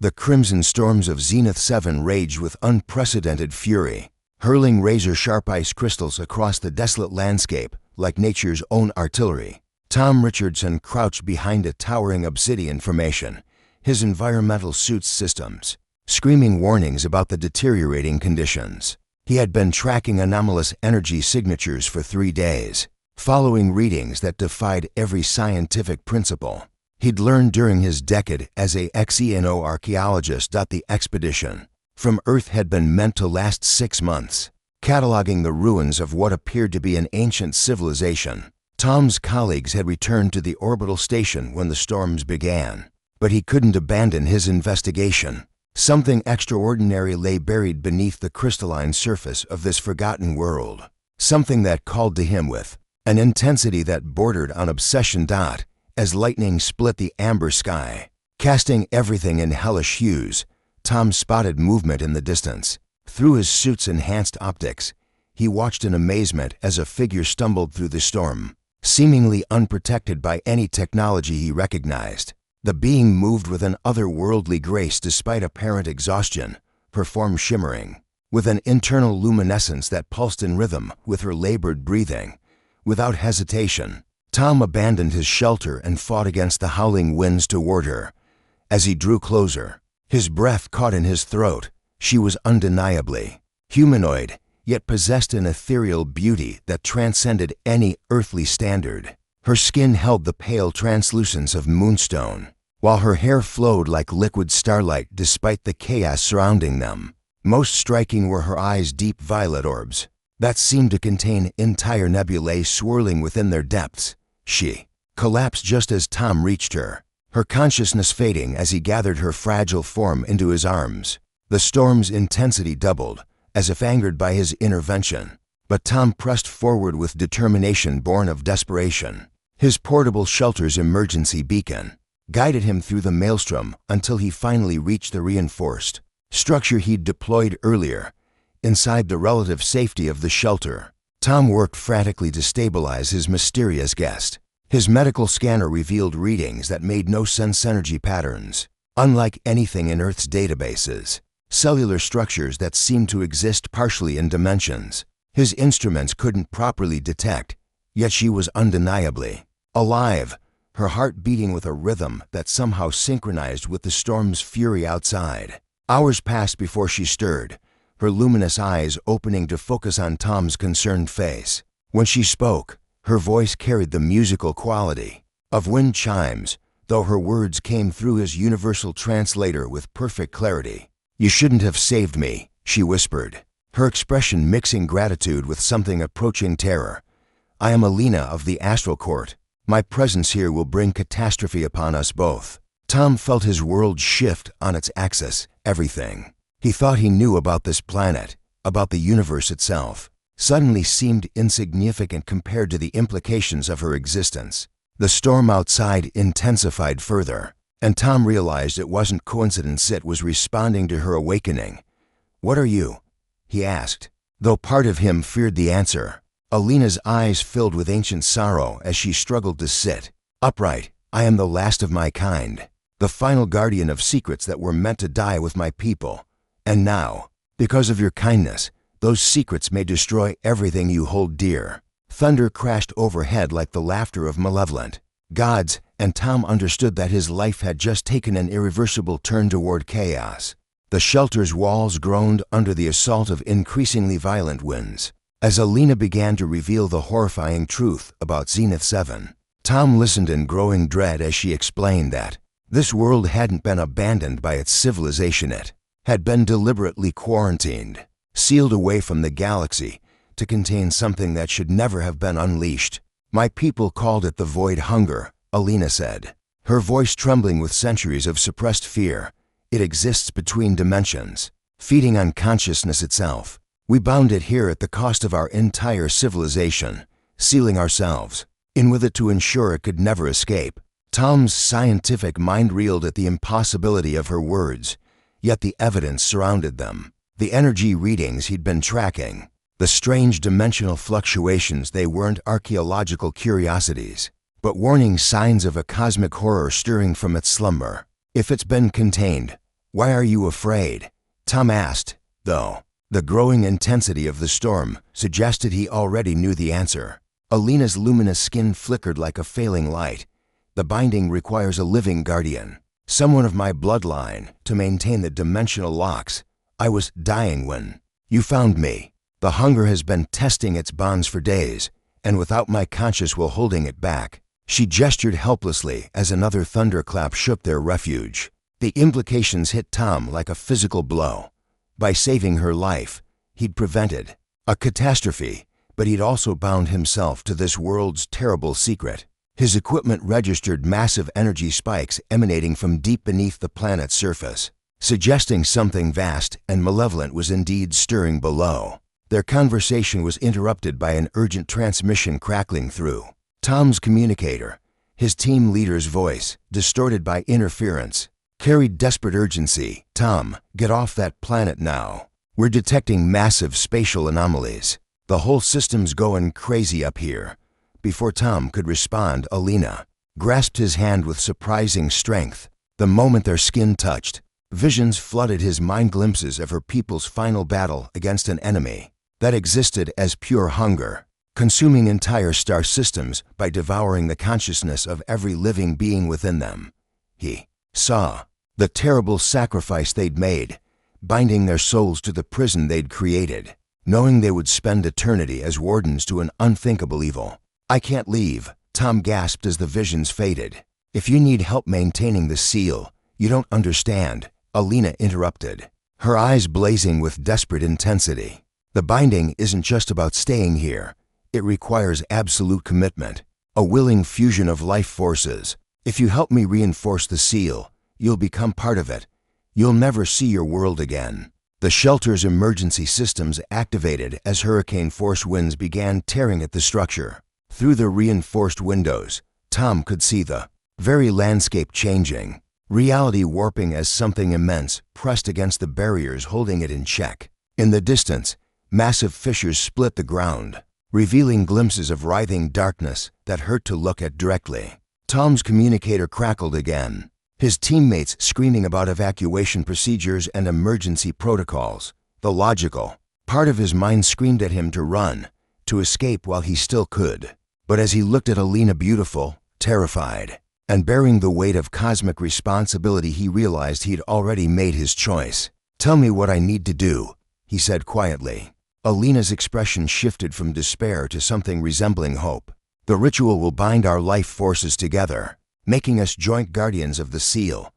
The crimson storms of Zenith 7 raged with unprecedented fury, hurling razor-sharp ice crystals across the desolate landscape like nature's own artillery. Tom Richardson crouched behind a towering obsidian formation, his environmental suits systems screaming warnings about the deteriorating conditions. He had been tracking anomalous energy signatures for 3 days, following readings that defied every scientific principle he'd learned during his decade as a xenoarchaeologist. The expedition from Earth had been meant to last 6 months, cataloging the ruins of what appeared to be an ancient civilization. Tom's colleagues had returned to the orbital station when the storms began, but he couldn't abandon his investigation. Something extraordinary lay buried beneath the crystalline surface of this forgotten world, something that called to him with an intensity that bordered on obsession. As lightning split the amber sky, casting everything in hellish hues, Tom spotted movement in the distance. Through his suit's enhanced optics, he watched in amazement as a figure stumbled through the storm, seemingly unprotected by any technology he recognized. The being moved with an otherworldly grace despite apparent exhaustion, her form shimmering with an internal luminescence that pulsed in rhythm with her labored breathing. Without hesitation, Tom abandoned his shelter and fought against the howling winds toward her. As he drew closer, his breath caught in his throat. She was undeniably humanoid, yet possessed an ethereal beauty that transcended any earthly standard. Her skin held the pale translucence of moonstone, while her hair flowed like liquid starlight despite the chaos surrounding them. Most striking were her eyes' deep violet orbs that seemed to contain entire nebulae swirling within their depths. She collapsed just as Tom reached her, her consciousness fading as he gathered her fragile form into his arms. The storm's intensity doubled, as if angered by his intervention, but Tom pressed forward with determination born of desperation. His portable shelter's emergency beacon guided him through the maelstrom until he finally reached the reinforced structure he'd deployed earlier. Inside the relative safety of the shelter, Tom worked frantically to stabilize his mysterious guest. His medical scanner revealed readings that made no sense: energy patterns unlike anything in Earth's databases, cellular structures that seemed to exist partially in dimensions his instruments couldn't properly detect. Yet she was undeniably alive, her heart beating with a rhythm that somehow synchronized with the storm's fury outside. Hours passed before she stirred, her luminous eyes opening to focus on Tom's concerned face. When she spoke, her voice carried the musical quality of wind chimes, though her words came through his universal translator with perfect clarity. "You shouldn't have saved me," she whispered, her expression mixing gratitude with something approaching terror. "I am Alina of the Astral Court. My presence here will bring catastrophe upon us both." Tom felt his world shift on its axis. Everything he thought he knew about this planet, about the universe itself, suddenly seemed insignificant compared to the implications of her existence. The storm outside intensified further, and Tom realized it wasn't coincidence it was responding to her awakening. "What are you?" he asked, though part of him feared the answer. Alina's eyes filled with ancient sorrow as she struggled to sit upright. "I am the last of my kind, the final guardian of secrets that were meant to die with my people. And now, because of your kindness, those secrets may destroy everything you hold dear." Thunder crashed overhead like the laughter of malevolent gods, and Tom understood that his life had just taken an irreversible turn toward chaos. The shelter's walls groaned under the assault of increasingly violent winds. As Alina began to reveal the horrifying truth about Zenith 7, Tom listened in growing dread as she explained that this world hadn't been abandoned by its civilization. It had been deliberately quarantined, sealed away from the galaxy to contain something that should never have been unleashed. "My people called it the Void Hunger," Alina said, her voice trembling with centuries of suppressed fear. "It exists between dimensions, feeding on consciousness itself. We bound it here at the cost of our entire civilization, sealing ourselves in with it to ensure it could never escape." Tom's scientific mind reeled at the impossibility of her words, yet the evidence surrounded them. The energy readings he'd been tracking, the strange dimensional fluctuations, they weren't archaeological curiosities, but warning signs of a cosmic horror stirring from its slumber. "If it's been contained," "Why are you afraid?" Tom asked, though. The growing intensity of the storm suggested he already knew the answer. Alina's luminous skin flickered like a failing light. "The binding requires a living guardian, someone of my bloodline, to maintain the dimensional locks. I was dying when you found me. The hunger has been testing its bonds for days, and without my conscious will holding it back." She gestured helplessly as another thunderclap shook their refuge. The implications hit Tom like a physical blow. By saving her life, he'd prevented a catastrophe, but he'd also bound himself to this world's terrible secret. His equipment registered massive energy spikes emanating from deep beneath the planet's surface, suggesting something vast and malevolent was indeed stirring below. Their conversation was interrupted by an urgent transmission crackling through Tom's communicator. His team leader's voice, distorted by interference, carried desperate urgency. "Tom, get off that planet now. We're detecting massive spatial anomalies. The whole system's going crazy up here." Before Tom could respond, Alina grasped his hand with surprising strength. The moment their skin touched, visions flooded his mind, glimpses of her people's final battle against an enemy that existed as pure hunger, consuming entire star systems by devouring the consciousness of every living being within them. He saw the terrible sacrifice they'd made, binding their souls to the prison they'd created, knowing they would spend eternity as wardens to an unthinkable evil. "I can't leave," Tom gasped as the visions faded. "If you need help maintaining the seal, you don't understand," Alina interrupted, her eyes blazing with desperate intensity. "The binding isn't just about staying here. It requires absolute commitment, a willing fusion of life forces. If you help me reinforce the seal, you'll become part of it. You'll never see your world again." The shelter's emergency systems activated as hurricane-force winds began tearing at the structure. Through the reinforced windows, Tom could see the very landscape changing, reality warping as something immense pressed against the barriers holding it in check. In the distance, massive fissures split the ground, revealing glimpses of writhing darkness that hurt to look at directly. Tom's communicator crackled again, his teammates screaming about evacuation procedures and emergency protocols. The logical part of his mind screamed at him to run, to escape while he still could. But as he looked at Alina, beautiful, terrified, and bearing the weight of cosmic responsibility, he realized he'd already made his choice. "Tell me what I need to do," he said quietly. Alina's expression shifted from despair to something resembling hope. "The ritual will bind our life forces together, making us joint guardians of the seal.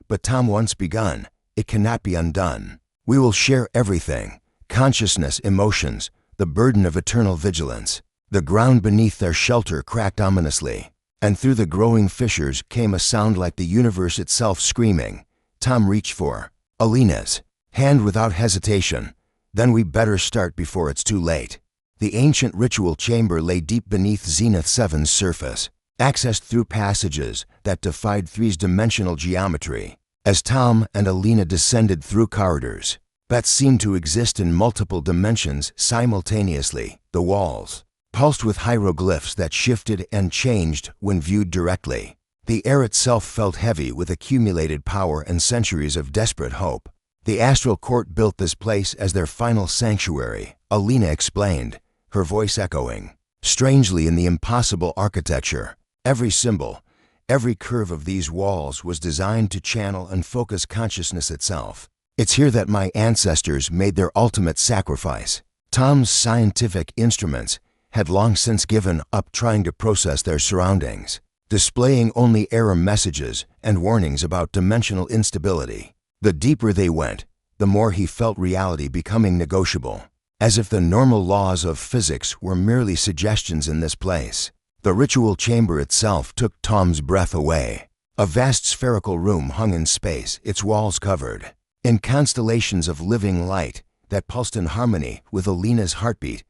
But Tom, once begun, it cannot be undone. We will share everything: consciousness, emotions, the burden of eternal vigilance." The ground beneath their shelter cracked ominously, and through the growing fissures came a sound like the universe itself screaming. Tom reached for Alina's hand without hesitation. "Then we better start before it's too late." The ancient ritual chamber lay deep beneath Zenith 7's surface, accessed through passages that defied 3-dimensional geometry. As Tom and Alina descended through corridors that seemed to exist in multiple dimensions simultaneously, the walls pulsed with hieroglyphs that shifted and changed when viewed directly. The air itself felt heavy with accumulated power and centuries of desperate hope. "The Astral Court built this place as their final sanctuary," Alina explained, her voice echoing strangely in the impossible architecture. Every symbol, every curve of these walls was designed to channel and focus consciousness itself. "It's here that my ancestors made their ultimate sacrifice." Tom's scientific instruments had long since given up trying to process their surroundings, displaying only error messages and warnings about dimensional instability. The deeper they went, the more he felt reality becoming negotiable, as if the normal laws of physics were merely suggestions in this place. The ritual chamber itself took Tom's breath away. A vast spherical room hung in space, its walls covered in constellations of living light that pulsed in harmony with Alina's heartbeat.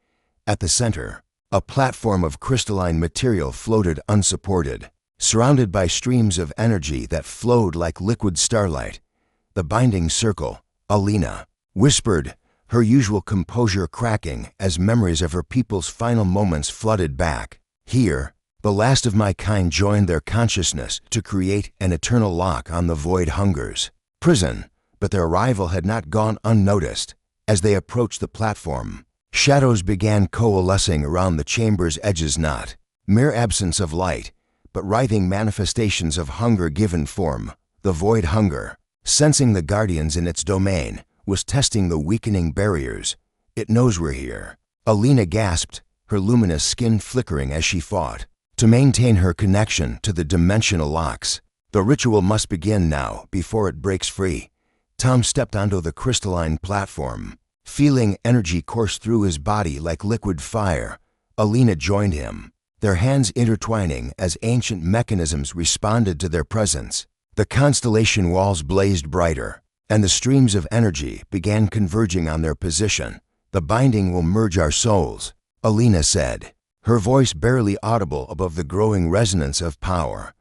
At the center, a platform of crystalline material floated unsupported, surrounded by streams of energy that flowed like liquid starlight. "The binding circle," Alina whispered, her usual composure cracking as memories of her people's final moments flooded back. "Here, the last of my kind joined their consciousness to create an eternal lock on the void hunger's prison." But their arrival had not gone unnoticed. As they approached the platform, shadows began coalescing around the chamber's edges, not mere absence of light, but writhing manifestations of hunger given form. The void hunger, sensing the guardians in its domain, was testing the weakening barriers. "It knows we're here," Alina gasped, her luminous skin flickering as she fought to maintain her connection to the dimensional locks. "The ritual must begin now, before it breaks free." Tom stepped onto the crystalline platform, feeling energy course through his body like liquid fire. Alina joined him, their hands intertwining as ancient mechanisms responded to their presence. The constellation walls blazed brighter, and the streams of energy began converging on their position. "The binding will merge our souls," Alina said, her voice barely audible above the growing resonance of power.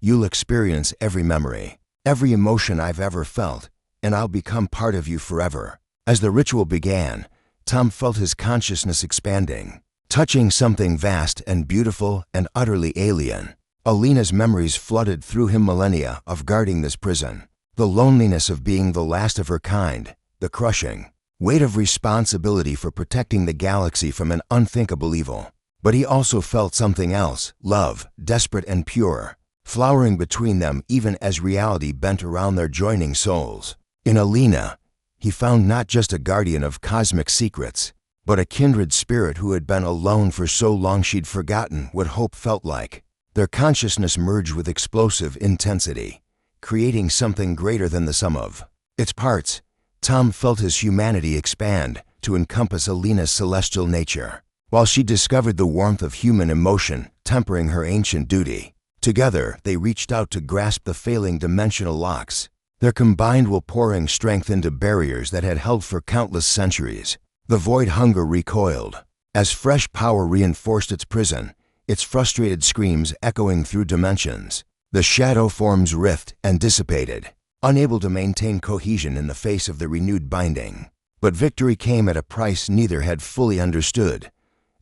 "You'll experience every memory, every emotion I've ever felt, and I'll become part of you forever." As the ritual began, Tom felt his consciousness expanding, touching something vast and beautiful and utterly alien. Alina's memories flooded through him, millennia of guarding this prison, the loneliness of being the last of her kind, the crushing weight of responsibility for protecting the galaxy from an unthinkable evil. But he also felt something else, love, desperate and pure, flowering between them even as reality bent around their joining souls. In Alina, he found not just a guardian of cosmic secrets, but a kindred spirit who had been alone for so long she'd forgotten what hope felt like. Their consciousness merged with explosive intensity, creating something greater than the sum of its parts. Tom felt his humanity expand to encompass Alina's celestial nature, while she discovered the warmth of human emotion tempering her ancient duty. Together, they reached out to grasp the failing dimensional locks, their combined will pouring strength into barriers that had held for countless centuries. The void hunger recoiled, as fresh power reinforced its prison, its frustrated screams echoing through dimensions. The shadow forms writhed and dissipated, unable to maintain cohesion in the face of the renewed binding. But victory came at a price neither had fully understood.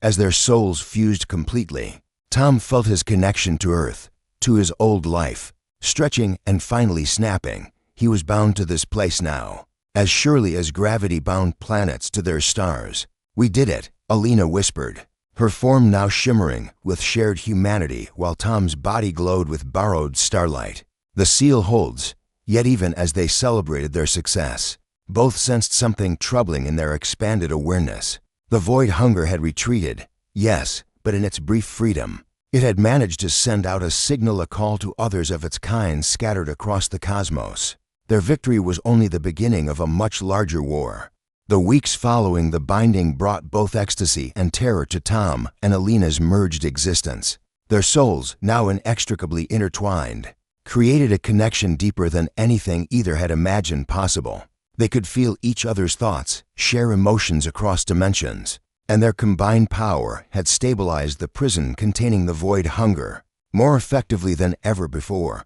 As their souls fused completely, Tom felt his connection to Earth, to his old life, stretching and finally snapping. He was bound to this place now, as surely as gravity bound planets to their stars. "We did it," Alina whispered, her form now shimmering with shared humanity while Tom's body glowed with borrowed starlight. "The seal holds." Yet even as they celebrated their success, both sensed something troubling in their expanded awareness. The void hunger had retreated, yes, but in its brief freedom, it had managed to send out a signal, a call to others of its kind scattered across the cosmos. Their victory was only the beginning of a much larger war. The weeks following the binding brought both ecstasy and terror to Tom and Alina's merged existence. Their souls, now inextricably intertwined, created a connection deeper than anything either had imagined possible. They could feel each other's thoughts, share emotions across dimensions, and their combined power had stabilized the prison containing the void hunger more effectively than ever before.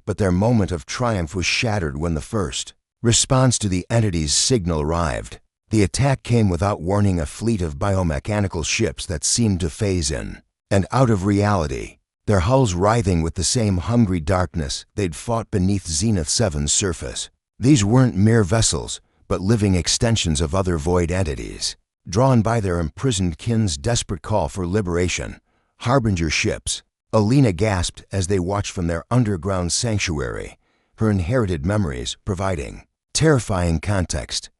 But their moment of triumph was shattered when the first response to the entity's signal arrived. The attack came without warning, a fleet of biomechanical ships that seemed to phase in and out of reality, their hulls writhing with the same hungry darkness they'd fought beneath Zenith 7's surface. These weren't mere vessels, but living extensions of other void entities, drawn by their imprisoned kin's desperate call for liberation. Harbinger ships, Alina gasped as they watched from their underground sanctuary, her inherited memories providing terrifying context.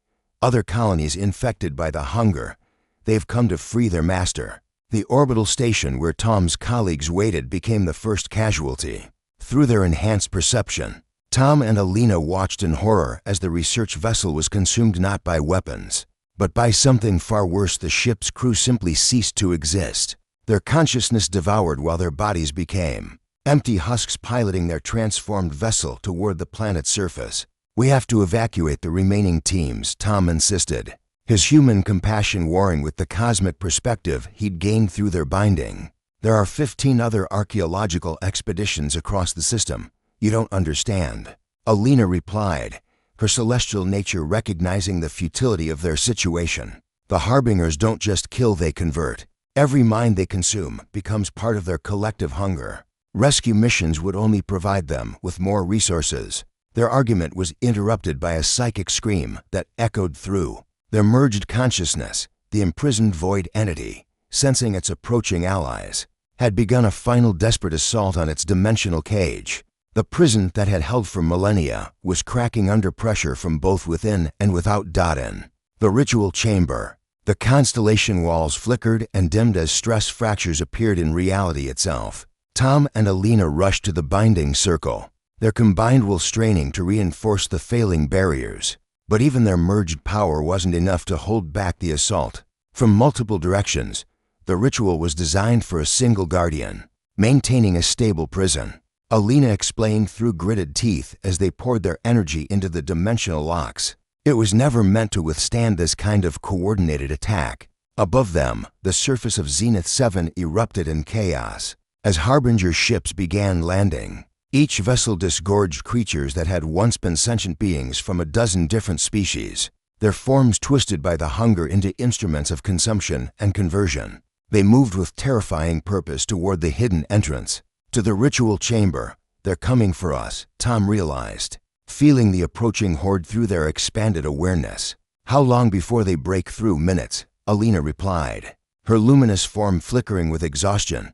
Other colonies infected by the hunger, they've come to free their master. The orbital station where Tom's colleagues waited became the first casualty. Through their enhanced perception, Tom and Alina watched in horror as the research vessel was consumed not by weapons, but by something far worse. The ship's crew simply ceased to exist, their consciousness devoured while their bodies became empty husks piloting their transformed vessel toward the planet's surface. "We have to evacuate the remaining teams," Tom insisted, his human compassion warring with the cosmic perspective he'd gained through their binding. "There are 15 other archaeological expeditions across the system. You don't understand," Alina replied, her celestial nature recognizing the futility of their situation. "The harbingers don't just kill, they convert. Every mind they consume becomes part of their collective hunger. Rescue missions would only provide them with more resources. Their argument was interrupted by a psychic scream that echoed through their merged consciousness. The imprisoned void entity, sensing its approaching allies, had begun a final desperate assault on its dimensional cage. The prison that had held for millennia was cracking under pressure from both within and without. In the ritual chamber, the constellation walls flickered and dimmed as stress fractures appeared in reality itself. Tom and Alina rushed to the binding circle, their combined will straining to reinforce the failing barriers. But even their merged power wasn't enough to hold back the assault. From multiple directions, the ritual was designed for a single guardian, maintaining a stable prison. Alina explained through gritted teeth as they poured their energy into the dimensional locks. It was never meant to withstand this kind of coordinated attack. Above them, the surface of Zenith 7 erupted in chaos as harbinger ships began landing. Each vessel disgorged creatures that had once been sentient beings from a dozen different species, their forms twisted by the hunger into instruments of consumption and conversion. They moved with terrifying purpose toward the hidden entrance to the ritual chamber. They're coming for us, Tom realized, feeling the approaching horde through their expanded awareness. How long before they break through? Minutes, Alina replied, her luminous form flickering with exhaustion.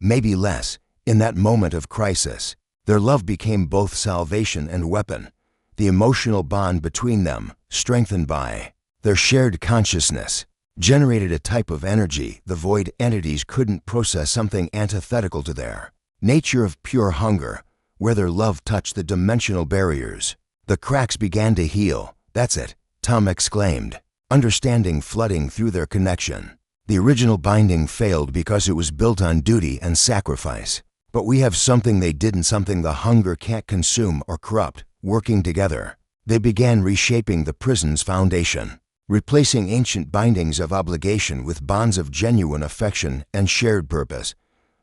Maybe less. In that moment of crisis, their love became both salvation and weapon. The emotional bond between them, strengthened by their shared consciousness, generated a type of energy the void entities couldn't process, something antithetical to their nature of pure hunger. Where their love touched the dimensional barriers, the cracks began to heal. That's it, Tom exclaimed, understanding flooding through their connection. The original binding failed because it was built on duty and sacrifice. But we have something they didn't, something the hunger can't consume or corrupt. Working together, they began reshaping the prison's foundation, replacing ancient bindings of obligation with bonds of genuine affection and shared purpose.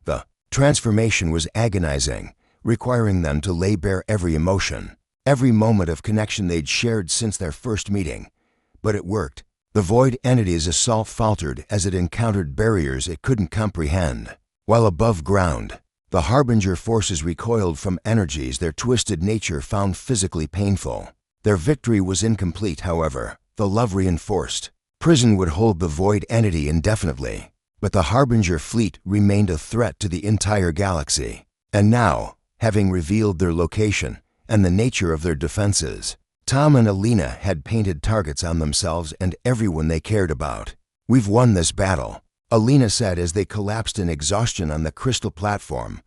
The transformation was agonizing, requiring them to lay bare every emotion, every moment of connection they'd shared since their first meeting. But it worked. The void entity's assault faltered as it encountered barriers it couldn't comprehend. While above ground, the harbinger forces recoiled from energies their twisted nature found physically painful. Their victory was incomplete, however. The love reinforced prison would hold the void entity indefinitely, but the harbinger fleet remained a threat to the entire galaxy. And now, having revealed their location and the nature of their defenses, Tom and Alina had painted targets on themselves and everyone they cared about. We've won this battle, Alina said as they collapsed in exhaustion on the crystal platform.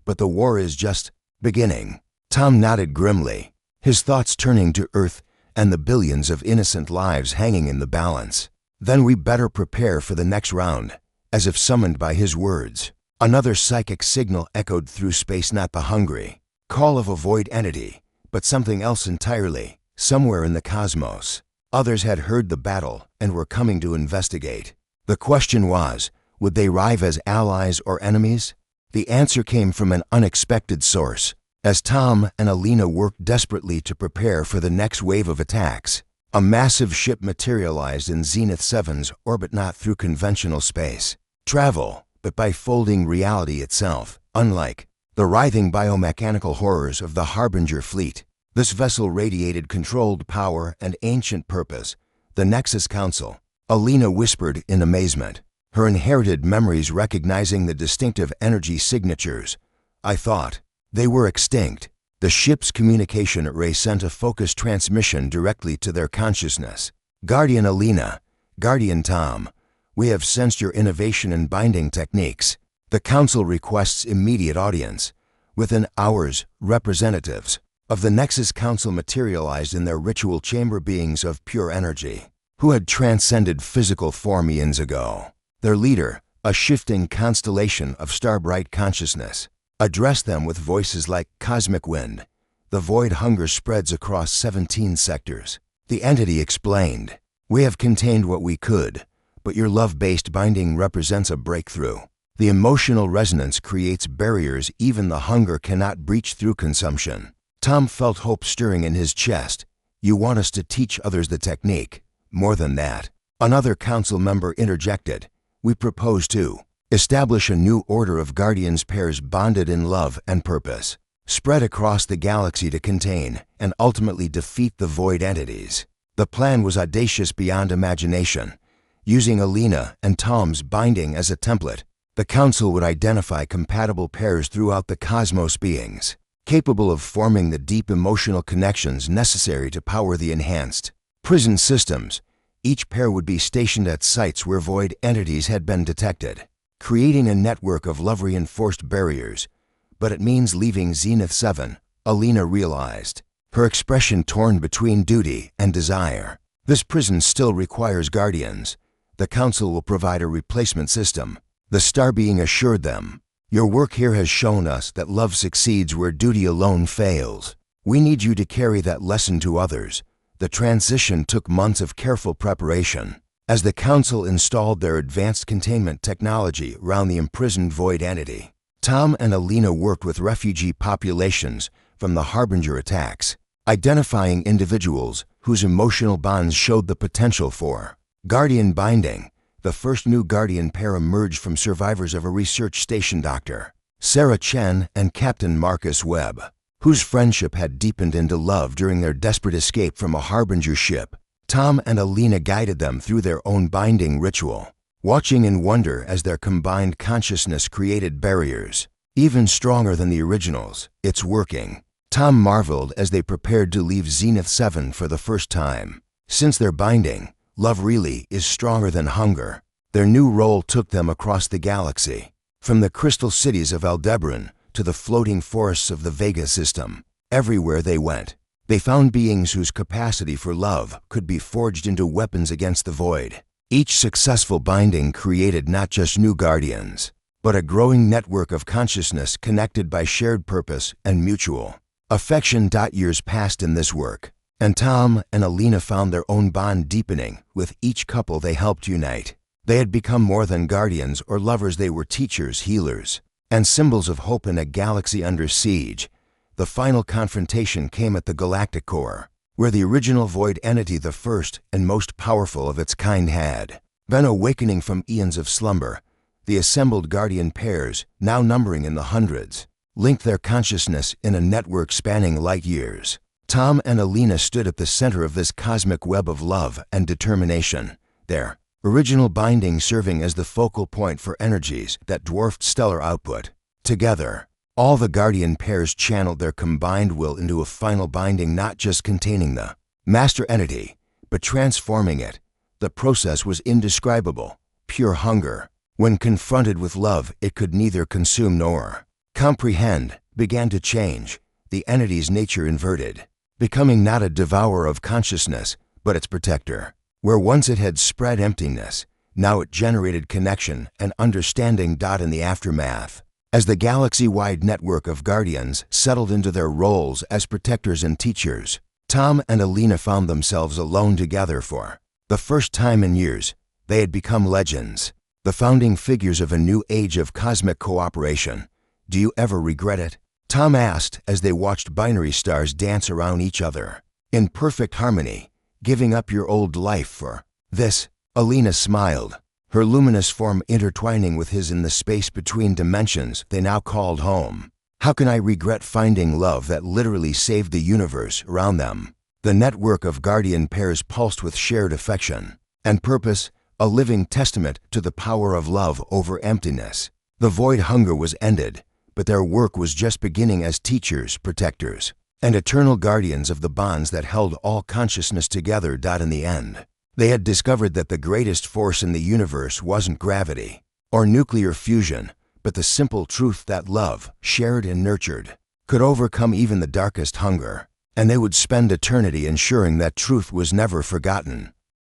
But the war is just beginning. Tom nodded grimly, his thoughts turning to Earth and the billions of innocent lives hanging in the balance. Then we better prepare for the next round. As if summoned by his words, another psychic signal echoed through space, not the hungry call of a void entity, but something else entirely. Somewhere in the cosmos, others had heard the battle and were coming to investigate. The question was, would they arrive as allies or enemies? The answer came from an unexpected source. As Tom and Alina worked desperately to prepare for the next wave of attacks, a massive ship materialized in Zenith 7's orbit, not through conventional space travel, but by folding reality itself. Unlike the writhing biomechanical horrors of the Harbinger fleet, this vessel radiated controlled power and ancient purpose. The Nexus Council, Alina whispered in amazement, her inherited memories recognizing the distinctive energy signatures. I thought they were extinct. The ship's communication array sent a focused transmission directly to their consciousness. Guardian Alina, Guardian Tom, we have sensed your innovation in binding techniques. The Council requests immediate audience. Within hours, representatives of the Nexus Council materialized in their ritual chamber, beings of pure energy, who had transcended physical form eons ago. Their leader, a shifting constellation of star-bright consciousness, addressed them with voices like cosmic wind. The void hunger spreads across 17 sectors. The entity explained, we have contained what we could, but your love-based binding represents a breakthrough. The emotional resonance creates barriers even the hunger cannot breach through consumption. Tom felt hope stirring in his chest. You want us to teach others the technique? More than that, another council member interjected. We propose to establish a new order of guardians, pairs bonded in love and purpose. spread across the galaxy to contain and ultimately defeat the void entities. The plan was audacious beyond imagination. Using Alina and Tom's binding as a template, the Council would identify compatible pairs throughout the cosmos, beings capable of forming the deep emotional connections necessary to power the enhanced prison systems. Each pair would be stationed at sites where void entities had been detected, creating a network of love-reinforced barriers. But it means leaving Zenith 7, Alina realized, her expression torn between duty and desire. This prison still requires guardians. The Council will provide a replacement system. The star being assured them, your work here has shown us that love succeeds where duty alone fails. We need you to carry that lesson to others. The transition took months of careful preparation. As the Council installed their advanced containment technology around the imprisoned void entity, Tom and Alina worked with refugee populations from the harbinger attacks, identifying individuals whose emotional bonds showed the potential for guardian binding. The first new guardian pair emerged from survivors of a research station, Dr. Sarah Chen and Captain Marcus Webb, whose friendship had deepened into love during their desperate escape from a harbinger ship. Tom and Alina guided them through their own binding ritual, watching in wonder as their combined consciousness created barriers even stronger than the originals. It's working. Tom marveled as they prepared to leave Zenith 7 for the first time. Since their binding, love really is stronger than hunger. Their new role took them across the galaxy, from the crystal cities of Aldebaran to the floating forests of the Vega system. Everywhere they went, they found beings whose capacity for love could be forged into weapons against the void. Each successful binding created not just new guardians, but a growing network of consciousness connected by shared purpose and mutual affection. Years passed in this work, and Tom and Alina found their own bond deepening with each couple they helped unite. They had become more than guardians or lovers. They were teachers, healers, and symbols of hope in a galaxy under siege. The final confrontation came at the Galactic Core, where the original void entity, the first and most powerful of its kind, had been awakening from eons of slumber. The assembled guardian pairs, now numbering in the hundreds, linked their consciousness in a network spanning light years. Tom and Alina stood at the center of this cosmic web of love and determination, their original binding serving as the focal point for energies that dwarfed stellar output. Together, all the guardian pairs channeled their combined will into a final binding, not just containing the master entity, but transforming it. The process was indescribable, pure hunger. When confronted with love, it could neither consume nor comprehend, began to change. The entity's nature inverted, becoming not a devourer of consciousness, but its protector. Where once it had spread emptiness, now it generated connection and understanding. In the aftermath, as the galaxy-wide network of guardians settled into their roles as protectors and teachers, Tom and Alina found themselves alone together for the first time in years. They had become legends, the founding figures of a new age of cosmic cooperation. Do you ever regret it? Tom asked as they watched binary stars dance around each other in perfect harmony. Giving up your old life for this? Alina smiled, her luminous form intertwining with his in the space between dimensions they now called home. How can I regret finding love that literally saved the universe around them? The network of guardian pairs pulsed with shared affection and purpose, a living testament to the power of love over emptiness. The void hunger was ended, but their work was just beginning as teachers, protectors, and eternal guardians of the bonds that held all consciousness together. In the end, they had discovered that the greatest force in the universe wasn't gravity or nuclear fusion, but the simple truth that love, shared and nurtured, could overcome even the darkest hunger, and they would spend eternity ensuring that truth was never forgotten.